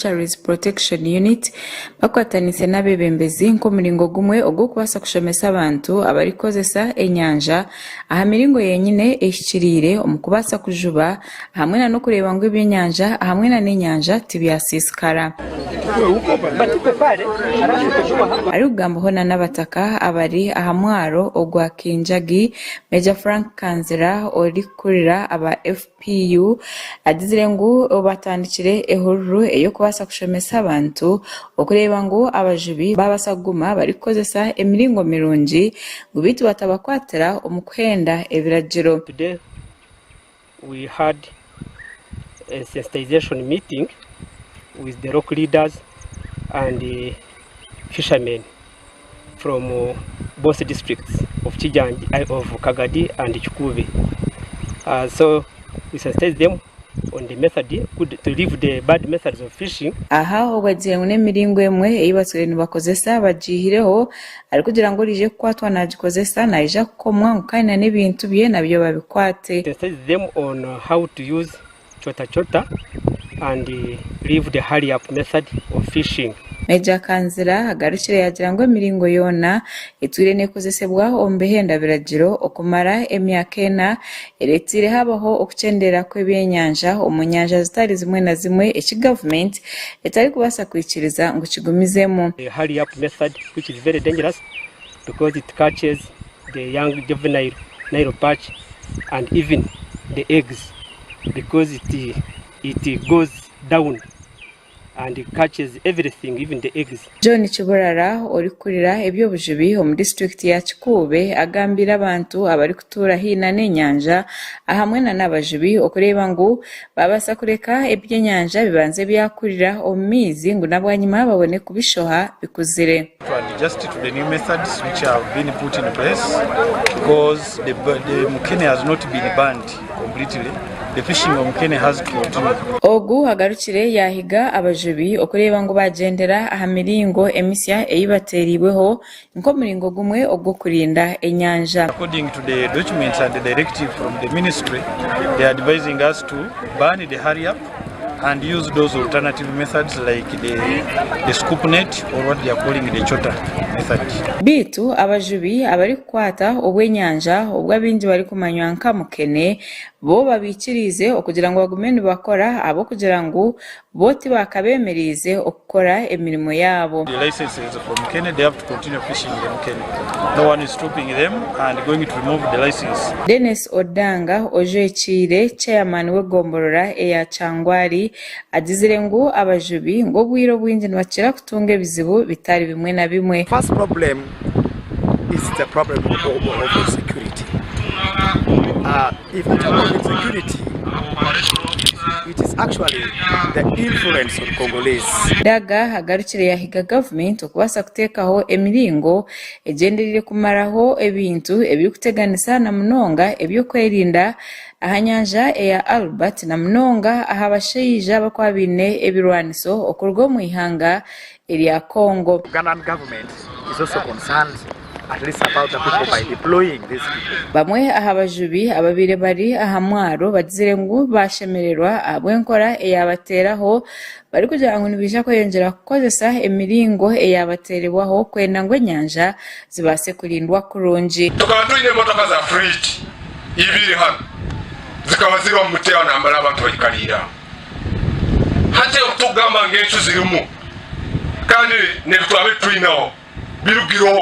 Fisheries Protection Unit bakwatanise n'abebembezi nk'omuringo gumwe ogwo kubasa kushomesa abantu abarikozesa enyanja aha miringo yenyine ehikirire omukubasa kujuba hamwe no kureba ngo ebyenyanja hamwe n'enyanja tibyasisikara ari ugambaho n'abataka abari aha mwaro ogwa Kinjagi. Major Frank Kanzira ori kurira aba FPU adizire ngo batandikire ehururu eyo kubasa kushomesa abantu okureba ngo abajubi babasaguma barikozesa emiringo mirungi ngo bitu batabakwatira omukwenda ebiragiro. Today we had a sensitization meeting with the local leaders and the fishermen from both districts of Chijanji, of Kagadi and Chukube. So we sensitized them on the method to leave the bad methods of fishing. Aha obagiye ngune miringo emwe eyibatswe nibakozesa bajihireho ari kugira ngo rije kwatwa nagikozesa naija kukomwa nkana n'ebintu bye nabyo babikwate. Sensitized them on how to use chota and leave the hurry up method of fishing. Major Kanzira agarukire yagira ngo emiringo yona itwire nekozesebwa ombehenda biragiro okumara emyaka ena eretire habaho okucendera kw'ebyenyanja omunyanja zitari zimwe na zimwe eki government etari kubasa kwikiriza ngo kigumizemo. The hurry up method, which is very dangerous because it catches the young juvenile Nile perch and even the eggs, because it goes down and it catches everything, even the eggs. John Chiborara ori kurira ebyo bujubi mu district ya Chikube agambira abantu abari kutura hina n'enyanja ahamwe n'abajubi okureba ngo babasa kureka ebyenyanja bibanze byakurira omizi ngo nabwanyuma babone kubishoha bikuzire. Just to the new methods which have been put in place, because the Mukene has not been banned completely. The fishing of Mukene has to continue. Ogu hagarukire yahiga abajubi okureba ngo bagendera aha miringo emisya eyibateriweho nko muringo gumwe ogwo kurinda enyanja. According to the documents and the directive from the ministry, they are advising us to ban the hurry up and use those alternative methods like the scoop net or what they are calling the chota method. Bitu abajubi abari kwata obwenyanja obwabinji bari kumanywa nka Mukene bo babikirize okugira ngo bagumene bakora abo kugira ngo boti bakabemerize okukora emirimo yabo. The licenses from Mukene, they have to continue fishing in Mukene. No one is stopping them and going to remove the license. Dennis Odanga Ojechire chairman w'egomborora eya Changwari adizire ngo abajubi ngo bwiro bwinje nibakira kutunga bizibu bitari bimwe na bimwe. First problem is the problem of security. If we talk about security, it is actually the influence of Congolese. Daga hagarukire yahiga government okubasa kutekaho emiringo egenderire kumaraho ebintu ebiri kuteganisa na munonga ebyo kwerinda ahanyanja eya Albert na munonga ahabashayija bakwabine ebirwaniso okurwo mu ihanga erya Congo. Ugandan government is also concerned at least about the people by deploying these people. Bamwe ahabajubi ababire bari ahamwaro bazire ngo bashemererwa abwenkora eyabateraho bari kugira ngo nibisha ko yongera kukozesa emiringo eyabaterwaho kwenda ngo enyanja zibase kurindwa kurungi. Tukabatuine motoka za freight ibiri hano zikaba ziri mu muteo nambara abantu bayikalira hate utugamba ngencu zirimu kandi ne bitwabe twinaho birugiro.